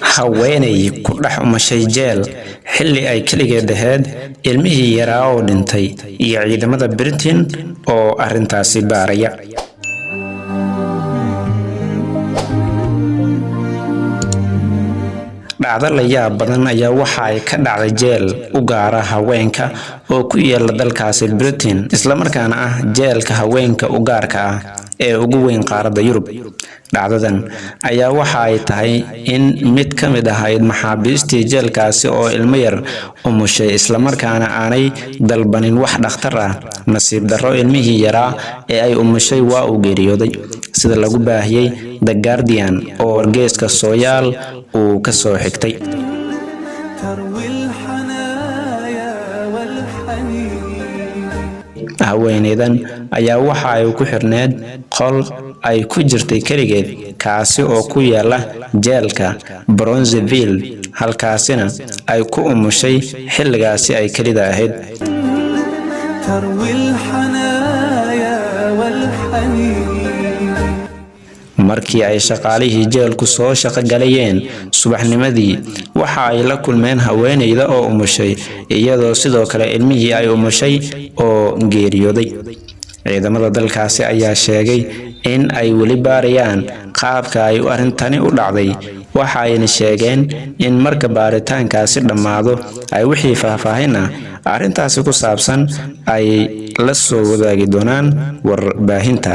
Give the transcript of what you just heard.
haweeney ku dhex umushay jeel xilli ay kaligeed ahayd ilmihii yaraa oo dhintay iyo ciidamada Britain oo arrintaasi baaraya. dhacdo la yaab badan ayaa waxa ay ka dhacday jeel u gaara haweenka oo ku yaala dalkaasi Britain isla markaana ah jeelka haweenka u gaarka ah ee ugu weyn qaaradda Yurub. dhacdadan ayaa waxa ay tahay in mid ka mid ahayd maxaabiistii jeelkaasi oo ilmo yar umushay isla markaana aanay dalbanin wax dhakhtar ah. nasiib darro ilmihii yaraa ee ay umushay waa uu geeriyooday sida lagu baahiyay The Guardian oo wargeyska Sooyaal uu ka soo xigtay. haweeneydan ayaa waxa ay ku xirneed qol ay ku jirtay kaligeed kaasi oo ku yaala jeelka Bronzeville halkaasina ay ku umushay xilligaasi ay kalida ahayd. markii ay shaqaalihii jeelku soo shaqo galayeen subaxnimadii waxa ay la kulmeen haweeneyda oo umushay iyadoo sidoo kale ilmihii ay umushay oo geeriyooday. ciidamada dalkaasi ayaa sheegay in ay weli baarayaan qaabka ay arrintani u dhacday waxa ayna sheegeen in marka baaritaankaasi dhammaado ay wixii faahfaahin ah arrintaasi ku saabsan ay la soo wadaagi doonaan warbaahinta.